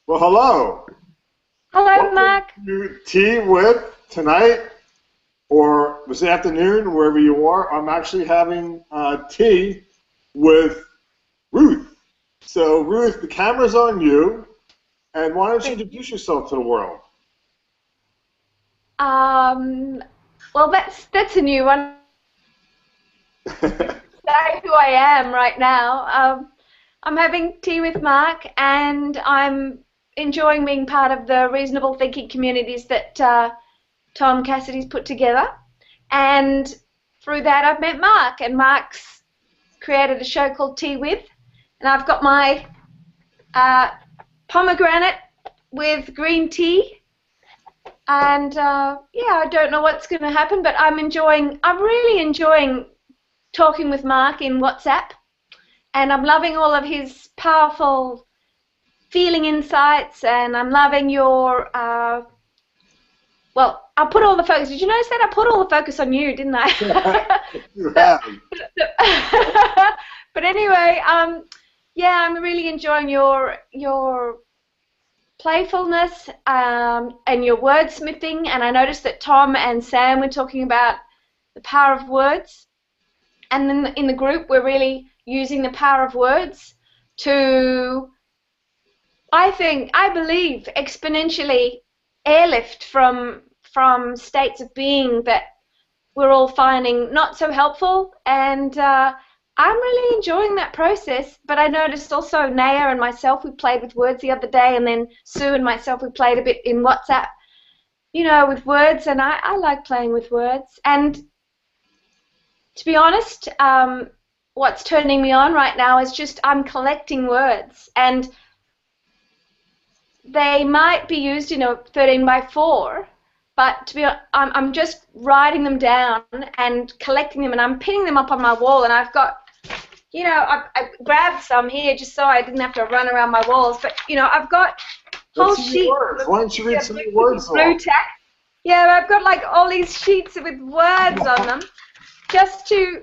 Well, hello. Hello, Welcome Mark. to Tea with tonight, or this afternoon, wherever you are. I'm actually having tea with Ruth. So, Ruth, the camera's on you, and why don't you introduce yourself to the world? Well, that's a new one. Say who I am right now. I'm having tea with Mark, and I'm enjoying being part of the reasonable thinking communities that Tom Cassidy's put together. And through that, I've met Mark, and Mark's created a show called Tea With, and I've got my pomegranate with green tea. And yeah, I don't know what's going to happen, but I'm really enjoying talking with Mark in WhatsApp, and I'm loving all of his powerful feeling insights, and I'm loving your, well, I put all the focus, did you notice that? I put all the focus on you, didn't I? You have. But anyway, yeah, I'm really enjoying your playfulness and your wordsmithing, and I noticed that Tom and Sam were talking about the power of words, and then in the group we're really using the power of words to, I believe, exponentially airlift from states of being that we're all finding not so helpful, and I'm really enjoying that process. But I noticed also Naya and myself, we played with words the other day, and then Sue and myself, we played a bit in WhatsApp, you know, with words, and I like playing with words. And to be honest, what's turning me on right now is just I'm collecting words, and they might be used in a 13 by 4, but I'm just writing them down and collecting them, and I'm pinning them up on my wall, and I've got, you know, I grabbed some here just so I didn't have to run around my walls, but, you know, I've got whole sheets. Why don't you read some of the words blue tack. Yeah, I've got like all these sheets with words on them, just to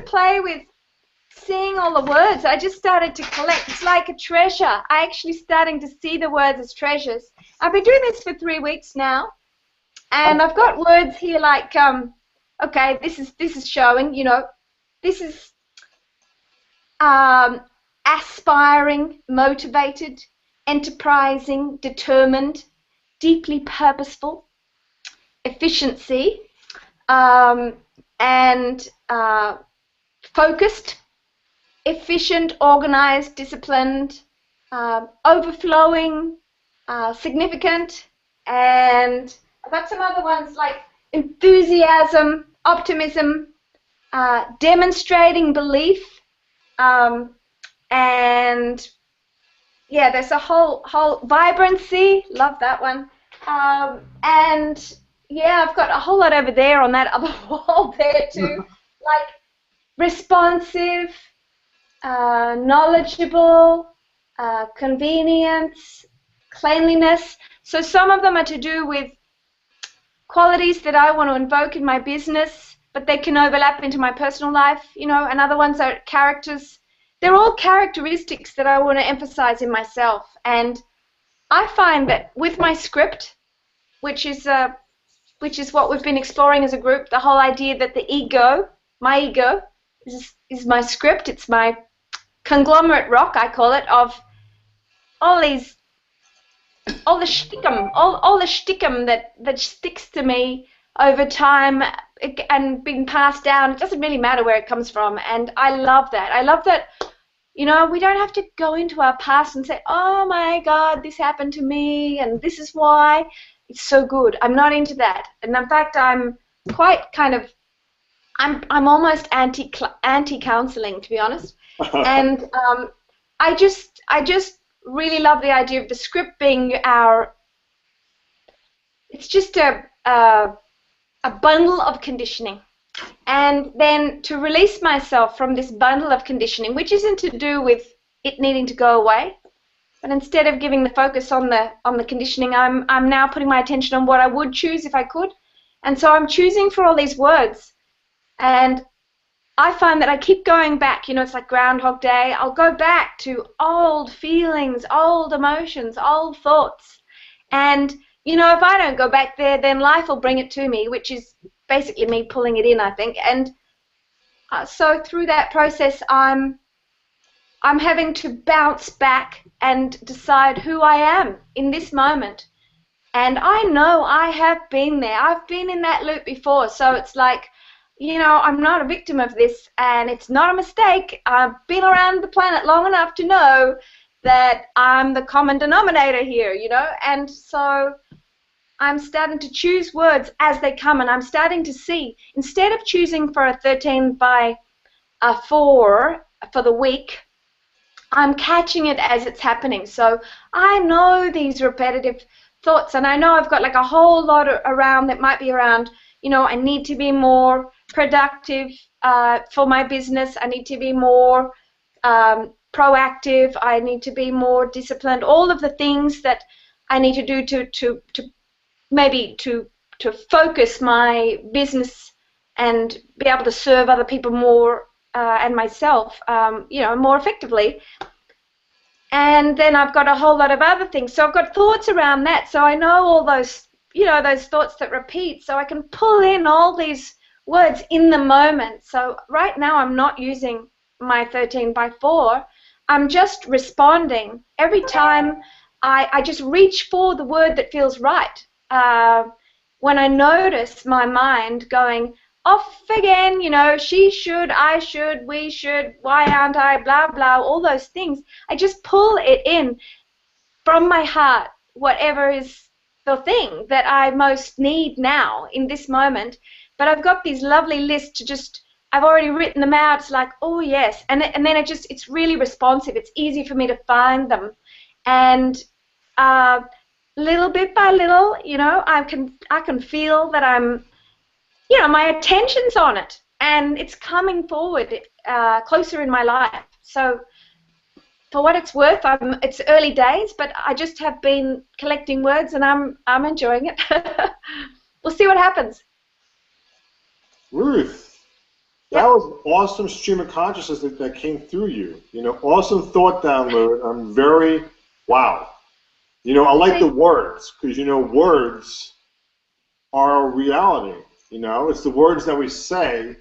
play with seeing all the words. I just started to collect. It's like a treasure. I actually starting to see the words as treasures. I've been doing this for 3 weeks now, and I've got words here like, okay, this is showing, you know, this is aspiring, motivated, enterprising, determined, deeply purposeful, efficiency, and focused, efficient, organized, disciplined, overflowing, significant, and I've got some other ones like enthusiasm, optimism, demonstrating belief, and yeah, there's a whole vibrancy, love that one, and yeah, I've got a whole lot over there on that other wall there too, like responsive, knowledgeable, convenience, cleanliness. So some of them are to do with qualities that I want to invoke in my business, but they can overlap into my personal life, you know, and other ones are characters. They're all characteristics that I want to emphasize in myself. And I find that with my script, which is what we've been exploring as a group, the whole idea that the ego, my ego, is my script. It's my conglomerate rock, I call it, of all the shtickum that sticks to me over time and being passed down. It doesn't really matter where it comes from, and I love that. I love that, you know, we don't have to go into our past and say, oh my God, this happened to me and this is why. It's so good. I'm not into that, and in fact, I'm quite kind of, I'm almost anti-counseling, to be honest. And I just really love the idea of the script being it's just a bundle of conditioning, and then to release myself from this bundle of conditioning, which isn't to do with it needing to go away, but instead of giving the focus on the conditioning, I'm now putting my attention on what I would choose if I could, and so I'm choosing for all these words, and I find that I keep going back, you know, it's like Groundhog Day. I'll go back to old feelings, old emotions, old thoughts. And, you know, if I don't go back there, then life will bring it to me, which is basically me pulling it in, I think. And so through that process, I'm having to bounce back and decide who I am in this moment. And I know I have been there. I've been in that loop before. So it's like, you know, I'm not a victim of this, and it's not a mistake. I've been around the planet long enough to know that I'm the common denominator here, you know. And so I'm starting to choose words as they come, and I'm starting to see, instead of choosing for a 13 by a 4 for the week, I'm catching it as it's happening. So I know these repetitive thoughts, and I know I've got like a whole lot around that might be around, you know, I need to be more productive for my business. I need to be more proactive. I need to be more disciplined. All of the things that I need to do to maybe to focus my business and be able to serve other people more and myself, you know, more effectively. And then I've got a whole lot of other things. So I've got thoughts around that. So I know all those, you know, those thoughts that repeat. So I can pull in all these words in the moment. So right now I'm not using my 13 by 4. I'm just responding. Every time I just reach for the word that feels right. When I notice my mind going off again, you know, she should, I should, we should, why aren't I, blah, blah, all those things, I just pull it in from my heart, whatever is the thing that I most need now in this moment. But I've got these lovely lists to just, I've already written them out. It's like, oh yes, and then it's really responsive. It's easy for me to find them, and little bit by little, you know, I can feel that I'm, you know, my attention's on it, and it's coming forward closer in my life. So for what it's worth, it's early days, but I just have been collecting words, and I'm enjoying it. We'll see what happens. Ruth, that was an awesome stream of consciousness that came through you. You know, awesome thought download. I'm very, wow. You know, I like the words, because, you know, words are a reality. You know, it's the words that we say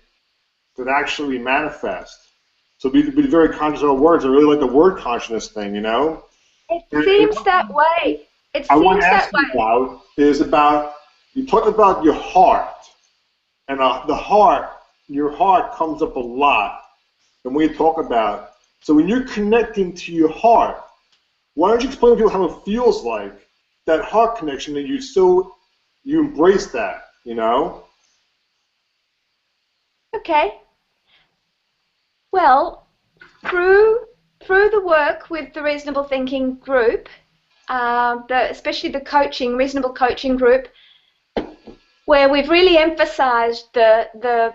that actually manifest. So be very conscious of our words. I really like the word consciousness thing, you know? It seems that way. It I seems want to that ask way. you about is about, you talked about your heart. And the heart, your heart comes up a lot when we talk about. So when you're connecting to your heart, why don't you explain to people how it feels like, that heart connection, that you embrace that, you know? Okay. Well, through the work with the Reasonable Thinking group, especially the coaching, Reasonable Coaching group, where we've really emphasized the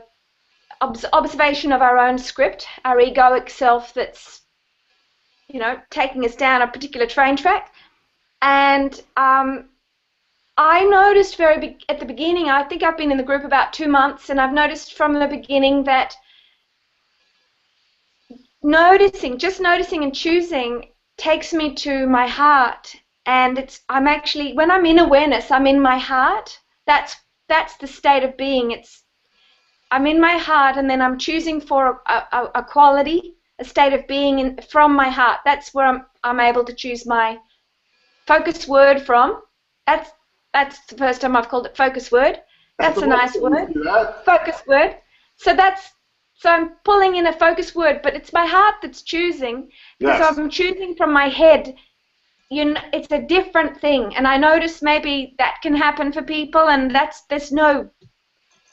observation of our own script, our egoic self that's, you know, taking us down a particular train track. And I noticed at the beginning, I think I've been in the group about 2 months, and I've noticed from the beginning that just noticing and choosing takes me to my heart. And I'm actually, when I'm in awareness, I'm in my heart. That's the state of being. I'm in my heart, and then I'm choosing for a quality, a state of being from my heart. That's where I'm able to choose my focus word from. That's the first time I've called it focus word. That's a nice word. Focus word. So I'm pulling in a focus word, but it's my heart that's choosing, because I'm choosing from my head. You know, it's a different thing, and I notice maybe that can happen for people, and there's no,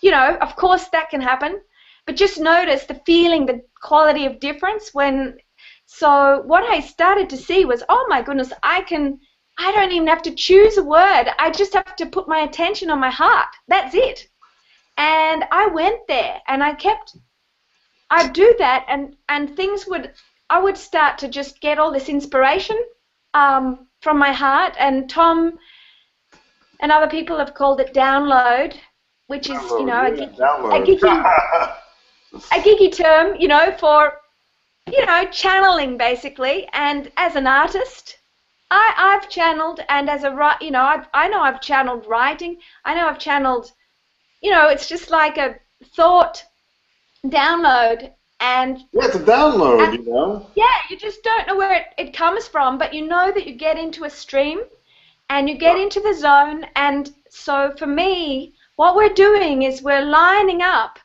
you know, of course that can happen, but just notice the feeling, the quality of difference when. So what I started to see was, oh my goodness, I don't even have to choose a word. I just have to put my attention on my heart. That's it. And I went there, and I'd do that, and I would start to just get all this inspiration from my heart. And Tom and other people have called it download, which is, you know, a geeky a geeky term, for, channeling basically. And as an artist, I've channeled, and as I know I've channeled writing. I know I've channeled, it's just like a thought download. And yeah, it's a download. Yeah, you just don't know where it comes from, but you know that you get into a stream and you get into the zone. And so for me, what we're doing is we're lining up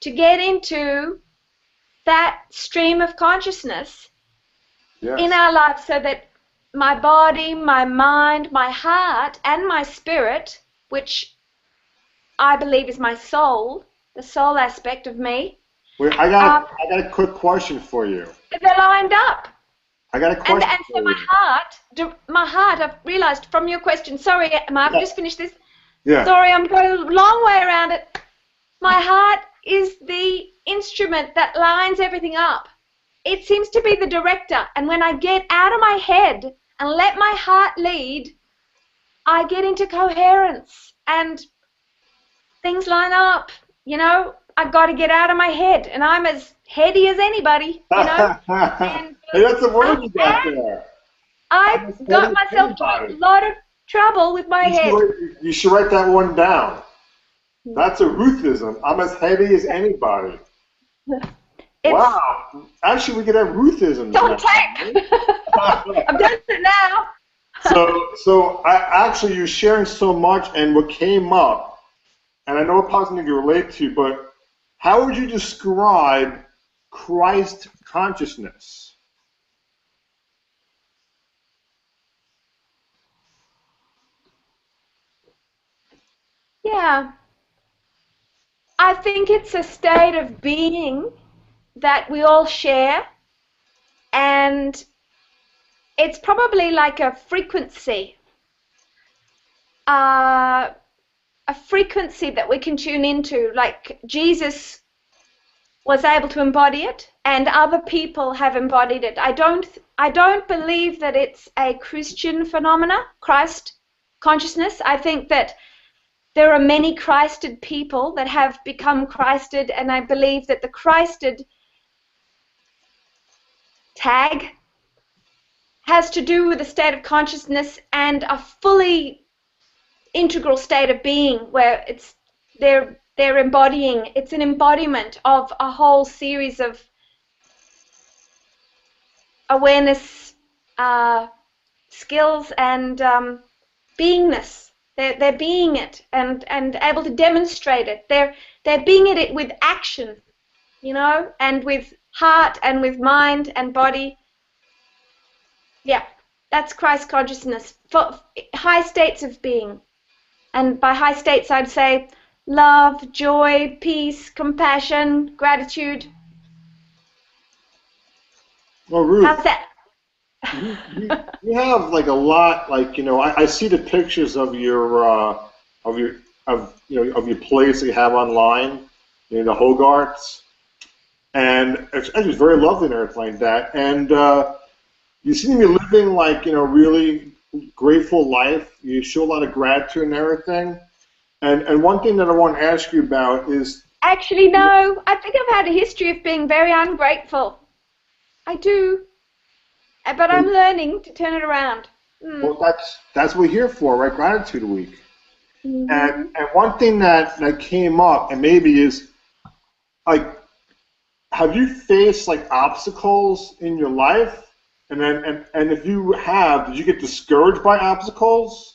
to get into that stream of consciousness in our lives, so that my body, my mind, my heart, and my spirit, which I believe is my soul, the soul aspect of me. Wait, I got a quick question for you. They're lined up. I got a question and so my heart, I've realized from your question, sorry, Mark, just finished this. Yeah. Sorry, I'm going a long way around it. My heart is the instrument that lines everything up. It seems to be the director, and when I get out of my head and let my heart lead, I get into coherence and things line up. I've got to get out of my head, and I'm as heady as anybody, And, hey, that's the word you got there. I got myself to a lot of trouble with my head. You should write that one down. That's a Ruthism. I'm as heady as anybody. Wow. Actually, we could have Ruthisms. Don't tape. I've done it now. So you're sharing so much, and what came up, and I know it probably something you relate to, but how would you describe Christ consciousness? Yeah. I think it's a state of being that we all share, and it's probably like a frequency. A frequency that we can tune into, like Jesus was able to embody it, and other people have embodied it. I don't believe that it's a Christian phenomena, Christ consciousness. I think that there are many Christed people that have become Christed, and I believe that the Christed tag has to do with a state of consciousness and a fully integral state of being, where they're embodying. It's an embodiment of a whole series of awareness, skills, and beingness. They're being it and able to demonstrate it. They're being it with action, and with heart and with mind and body. Yeah, that's Christ consciousness. For high states of being. And by high states, I'd say love, joy, peace, compassion, gratitude. Well, Ruth, how's that? you have like a lot. Like I see the pictures of your place that you have online, the Hogarths, and it's actually very lovely and everything like that. And you seem to be living like really grateful life. You show a lot of gratitude and everything. And one thing that I want to ask you about is... Actually, no. I think I've had a history of being very ungrateful. I do. But I'm learning to turn it around. Well, that's what we're here for, right? Gratitude Week. Mm-hmm. And one thing that came up, and maybe is, like, have you faced, like, obstacles in your life? And if you have, did you get discouraged by obstacles?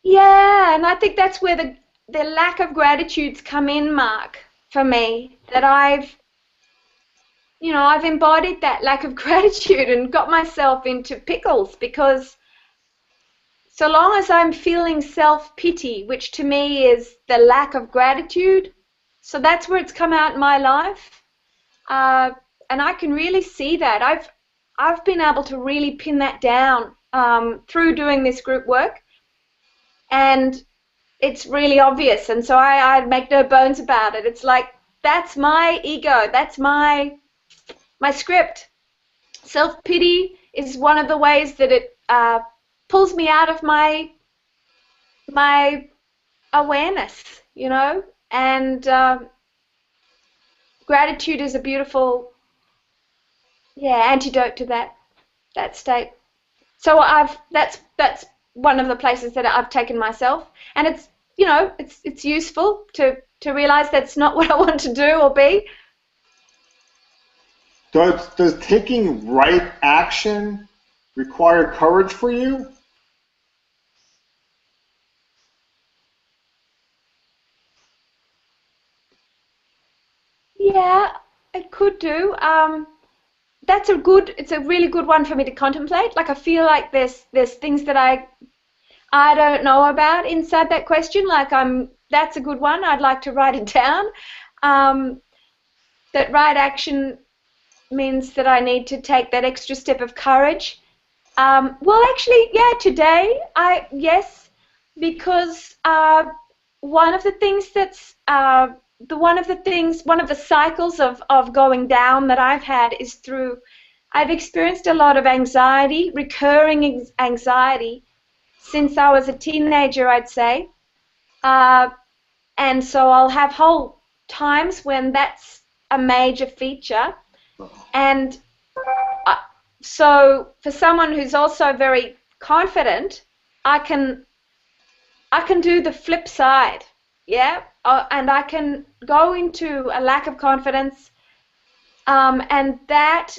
Yeah, and I think that's where the lack of gratitudes come in, Mark, for me. That I've embodied that lack of gratitude and got myself into pickles, because so long as I'm feeling self-pity, which to me is the lack of gratitude, so that's where it's come out in my life. And I can really see that. I've been able to really pin that down through doing this group work, and it's really obvious. And so I make no bones about it. It's like, that's my ego. That's my script. Self-pity is one of the ways that it pulls me out of my awareness, and gratitude is a beautiful, antidote to that state. So that's one of the places that I've taken myself, and it's it's useful to realize that's not what I want to do or be. Does taking right action require courage for you? Yeah, it could do. It's a really good one for me to contemplate. Like I feel like there's things that I don't know about inside that question. Like that's a good one. I'd like to write it down. That right action means that I need to take that extra step of courage. Well, actually, yeah, today, yes, because one of the things that's one of the cycles of going down that I've had is I've experienced a lot of anxiety, recurring anxiety, since I was a teenager, I'd say. And so I'll have whole times when that's a major feature. And so for someone who's also very confident, I can do the flip side, yeah, and I can go into a lack of confidence, and that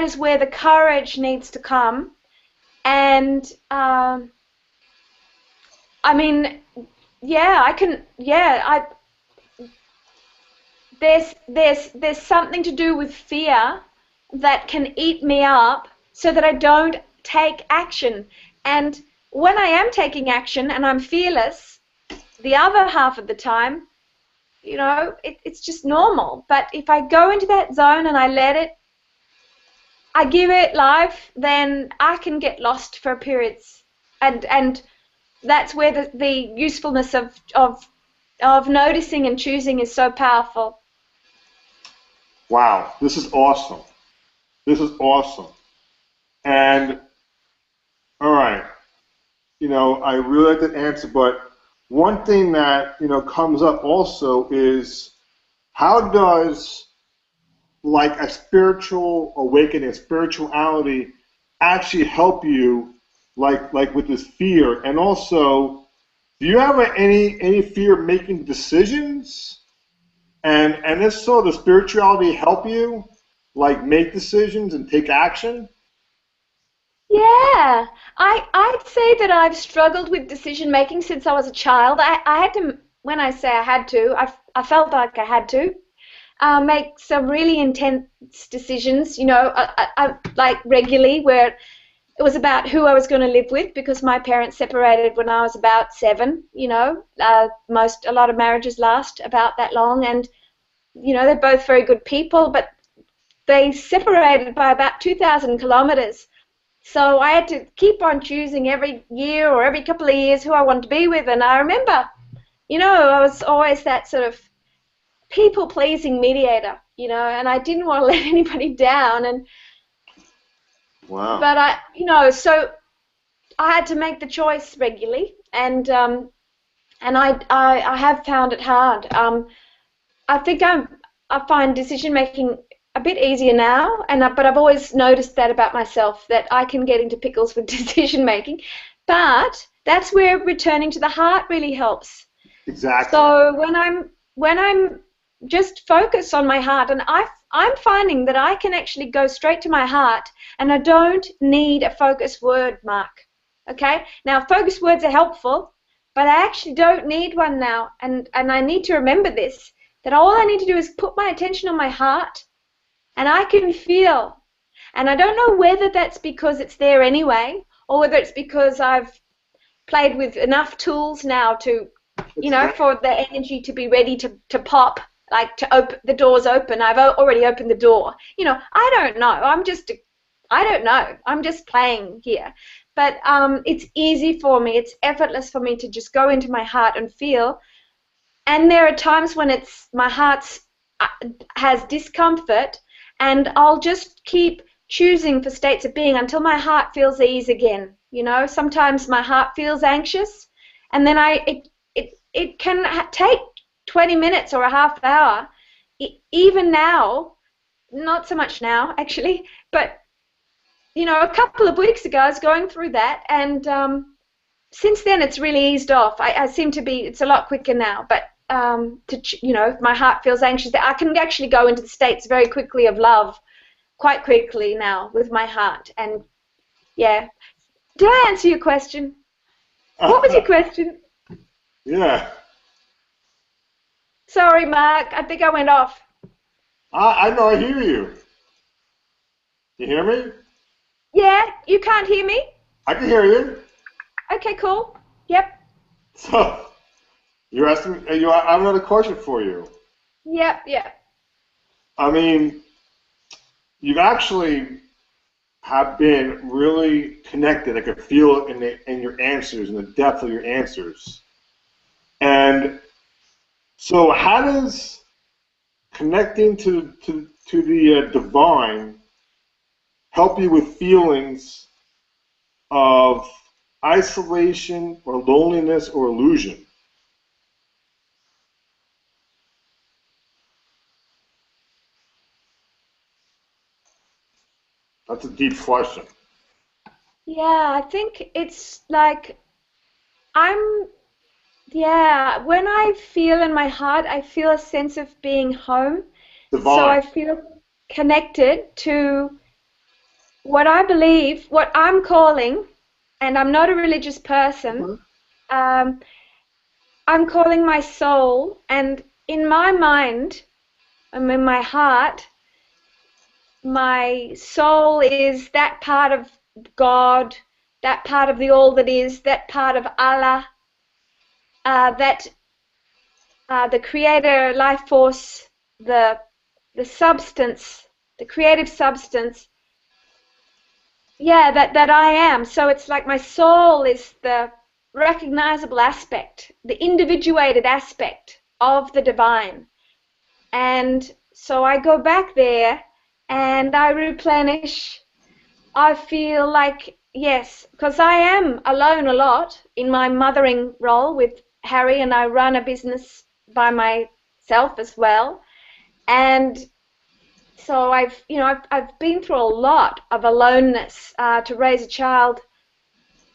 is where the courage needs to come. And I mean, yeah, there's something to do with fear that can eat me up so that I don't take action. And when I am taking action and I'm fearless, the other half of the time, it's just normal. But if I go into that zone and I give it life, then I can get lost for periods. And that's where the usefulness of noticing and choosing is so powerful. Wow, this is awesome. This is awesome. And, all right, I really like that answer, but one thing that, comes up also is how does, like, a spiritual awakening, spirituality actually help you, like with this fear? And also, do you have any fear making decisions? And if so, does spirituality help you, like, make decisions and take action? Yeah, I'd say that I've struggled with decision making since I was a child. I had to, when I say I had to, I felt like I had to make some really intense decisions, like regularly, where it was about who I was going to live with, because my parents separated when I was about 7. A lot of marriages last about that long, and they're both very good people, but they separated by about 2,000 kilometers. So I had to keep on choosing every year or every couple of years who I wanted to be with. And I remember, I was always that sort of people-pleasing mediator, and I didn't want to let anybody down. And wow. But so I had to make the choice regularly, and I have found it hard. I think I find decision making a bit easier now, but I've always noticed that about myself, that I can get into pickles with decision making. But that's where returning to the heart really helps. Exactly. So when I'm just focused on my heart, and I'm finding that I can actually go straight to my heart, and I don't need a focus word, Mark. Okay? Now, focus words are helpful, but I actually don't need one now, and I need to remember this, that all I need to do is put my attention on my heart, and I can feel. And I don't know whether that's because it's there anyway, or whether it's because I've played with enough tools now to, for the energy to be ready to pop, like to open, the door's open. I've already opened the door. I don't know. I don't know. I'm just playing here. But it's easy for me. It's effortless for me to just go into my heart and feel. And there are times when my heart has discomfort, and I'll just keep choosing for states of being until my heart feels ease again. Sometimes my heart feels anxious, and then it can take 20 minutes or a half hour even now, not so much now actually, but a couple of weeks ago I was going through that, and since then it's really eased off. I seem to be, it's a lot quicker now, but if my heart feels anxious, I can actually go into the states very quickly of love, quite quickly now with my heart. And yeah, did I answer your question? What was your question? Yeah. Sorry, Mark, I think I went off. I know, I hear you. You hear me? Yeah, you can't hear me? I can hear you. Okay, cool. Yep. So, you're asking, I have another question for you. Yep, yep. I mean, you've actually have been really connected. I could feel it in your answers, in the depth of your answers. And so, how does connecting to the divine help you with feelings of isolation or loneliness or illusion? That's a deep question. Yeah, I think it's like when I feel in my heart, I feel a sense of being home. So Divine. I feel connected to what I believe, what I'm calling, and I'm not a religious person. Mhm. Um, I'm calling my soul, and in my mind, in my heart, my soul is that part of God, that part of the all that is, that part of Allah, that the creator, life force, the substance, the creative substance. Yeah, that I am. So it's like my soul is the recognizable aspect, the individuated aspect of the divine. And so I go back there and I replenish. I feel like, yes, because I am alone a lot in my mothering role with Harry, and I run a business by myself as well. And so I've been through a lot of aloneness to raise a child.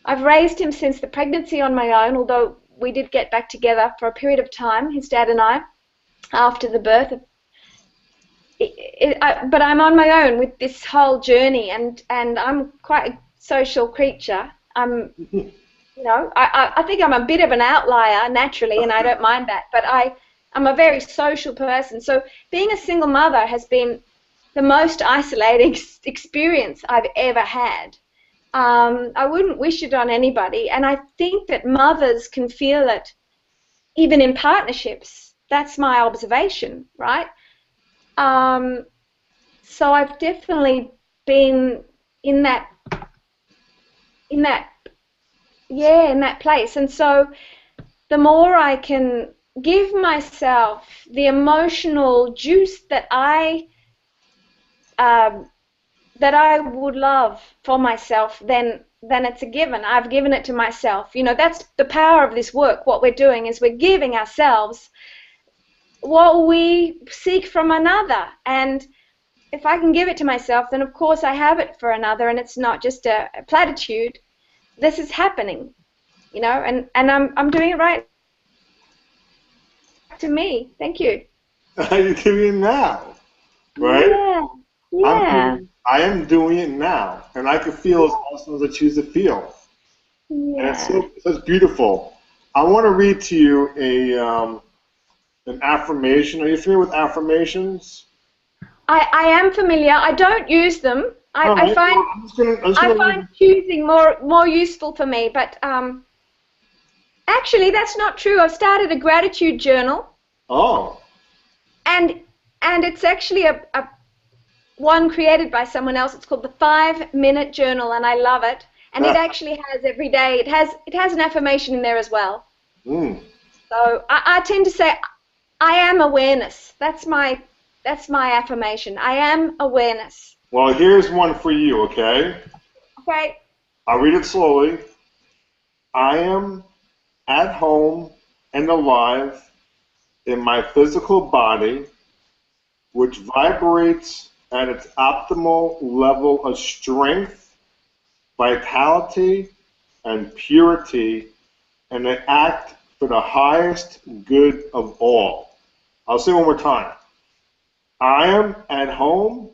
I've raised him since the pregnancy on my own, although we did get back together for a period of time, his dad and I, after the birth. But I'm on my own with this whole journey, and I'm quite a social creature. I think I'm a bit of an outlier naturally, and I don't mind that. But I'm a very social person. So being a single mother has been the most isolating experience I've ever had. I wouldn't wish it on anybody, and I think that mothers can feel it even in partnerships. That's my observation, right? So I've definitely been in that in that in that place, and so the more I can give myself the emotional juice that I would love for myself, then it's a given. I've given it to myself. That's the power of this work. What we're doing is we're giving ourselves what we seek from another. And if I can give it to myself, then of course I have it for another, and it's not just a platitude. This is happening, and I'm doing it right to me. Thank you. You're doing it now, right? Yeah, yeah, I am doing it now, and I can feel as awesome as I choose to feel, and yeah. it's beautiful. I want to read to you an affirmation. Are you familiar with affirmations? I am familiar. I don't use them. All I right. find Well, I'm just I gonna find read. choosing more useful for me. But actually, that's not true. I've started a gratitude journal, Oh, and it's actually a one created by someone else. It's called the 5-minute journal, and I love it. And it actually has every day. It has an affirmation in there as well. mm. So I tend to say I am awareness. That's my affirmation. I am awareness. Well, here's one for you. Okay, Okay. I'll read it slowly. I am at home and alive in my physical body which vibrates at its optimal level of strength, vitality, and purity, and they act for the highest good of all. I'll say it one more time. I am at home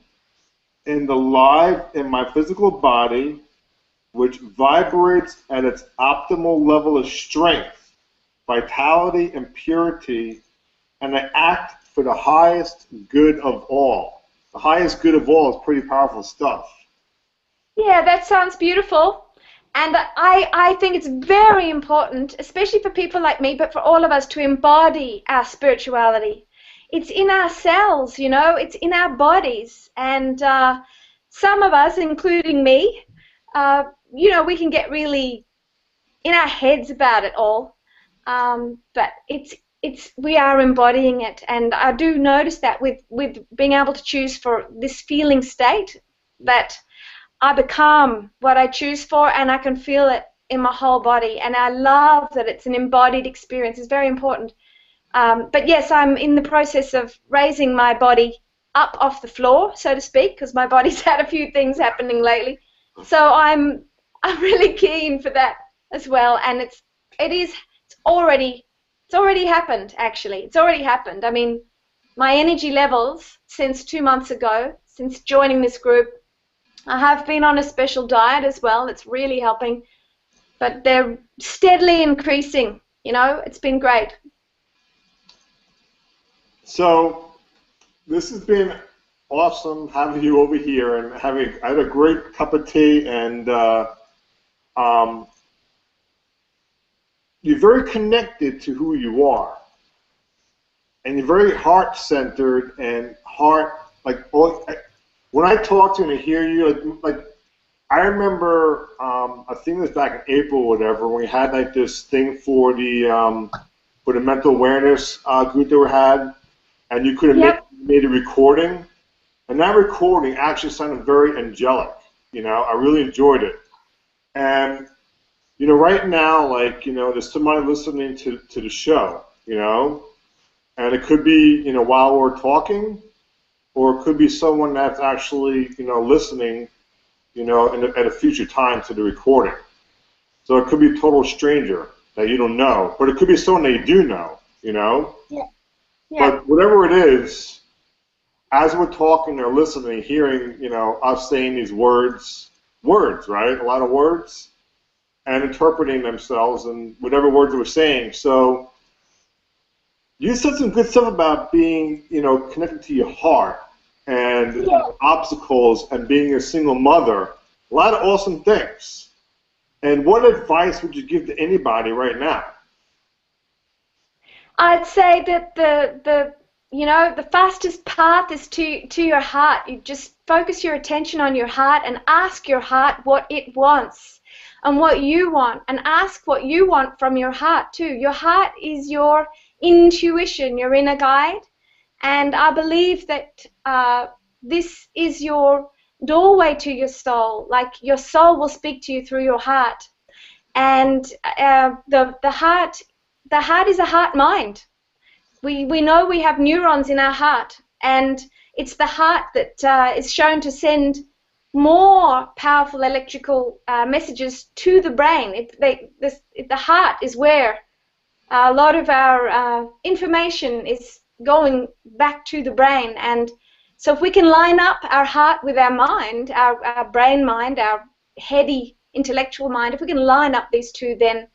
in my physical body, which vibrates at its optimal level of strength, vitality, and purity, and they act for the highest good of all. The highest good of all is pretty powerful stuff. Yeah, that sounds beautiful. And I think it's very important, especially for people like me, but for all of us, to embody our spirituality. It's in our cells, you know, it's in our bodies. And some of us, including me, you know, we can get really in our heads about it all. But we are embodying it. And I do notice that with being able to choose for this feeling state, that I become what I choose for, and I can feel it in my whole body. And I love that it's an embodied experience. It's very important. But yes, I'm in the process of raising my body up off the floor, so to speak, because my body's had a few things happening lately. So I'm really keen for that as well. And it's already happened, actually. It's already happened. I mean, my energy levels since 2 months ago, since joining this group, I have been on a special diet as well. It's really helping. But they're steadily increasing. You know, it's been great. So this has been awesome having you over here, and I had a great cup of tea, and you're very connected to who you are, and you're very heart-centered and when I talk to you and I hear you, like I remember, I think it was back in April or whatever, when we had like this thing for the mental awareness group that we had, and you could have made a recording, and that recording actually sounded very angelic. You know, I really enjoyed it, and you know, right now, like, you know, there's somebody listening to the show, you know, and it could be, you know, while we're talking, or it could be someone that's actually, you know, listening, you know, at a future time to the recording. So it could be a total stranger that you don't know, but it could be someone that you do know, you know? Yeah. Yeah. But whatever it is, as we're talking or listening, hearing, you know, us saying these words, right? A lot of words, and interpreting themselves and whatever words we're saying. So you said some good stuff about being, you know, connected to your heart and obstacles and being a single mother. A lot of awesome things. And what advice would you give to anybody right now? I'd say that the fastest path is to your heart. You just focus your attention on your heart and ask your heart what it wants and what you want, and ask what you want from your heart too. Your heart is your intuition, your inner guide, and I believe that this is your doorway to your soul. Like, your soul will speak to you through your heart, and the heart is a heart mind. We know we have neurons in our heart, and it's the heart that is shown to send more powerful electrical messages to the brain. The heart is where a lot of our information is going back to the brain. And so if we can line up our heart with our mind, our brain mind, our heady intellectual mind, if we can line up these two, then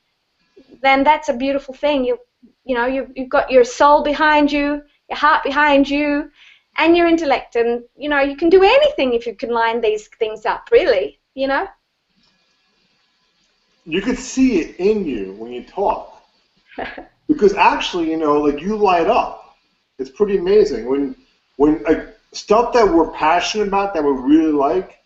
that's a beautiful thing. You've got your soul behind you, your heart behind you, and your intellect, and you know, you can do anything if you can line these things up, really, you know. You could see it in you when you talk, because actually, you know, like, you light up. It's pretty amazing when like, stuff that we're passionate about, that we really like,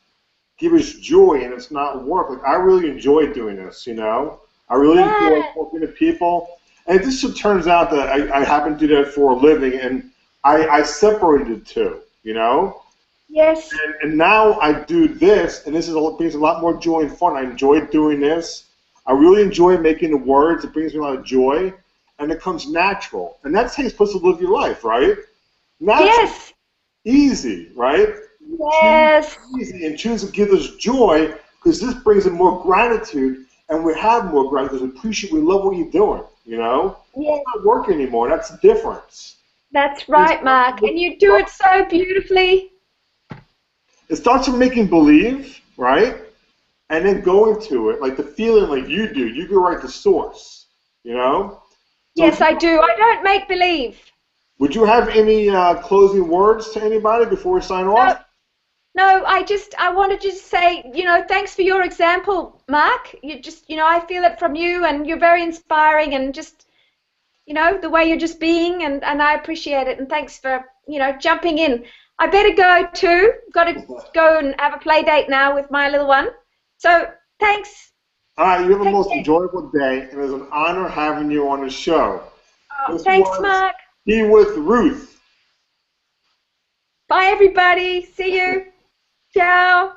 give us joy, and it's not work. Like, I really enjoy doing this, you know. I really enjoy talking to people, and it just turns out that I happen to do that for a living, and I separated the two, you know? Yes. And now I do this, and this brings a lot more joy and fun. I enjoy doing this. I really enjoy making the words. It brings me a lot of joy, and it comes natural. And that's how you're supposed to live your life, right? Natural. Yes. easy, right? Yes. Choose easy and choose to give us joy, because this brings in more gratitude, and we have more gratitude. We appreciate, we love what you're doing, you know? Yes. It's not work anymore. That's the difference. That's right, Mark. And you do it so beautifully. It starts with making believe, right? And then going to it, like the feeling like you do. You go right to source, you know? So Yes, I do. I don't make believe. would you have any closing words to anybody before we sign off? No, I wanted to say, thanks for your example, Mark. You just, I feel it from you, and you're very inspiring, and just, the way you're just being, and I appreciate it. And thanks for, jumping in. I better go too. Got to go and have a play date now with my little one. So thanks. All right, you have a most enjoyable day, and it was an honor having you on the show. Oh, thanks, Mark. Be with Ruth. Bye, everybody. See you. Ciao.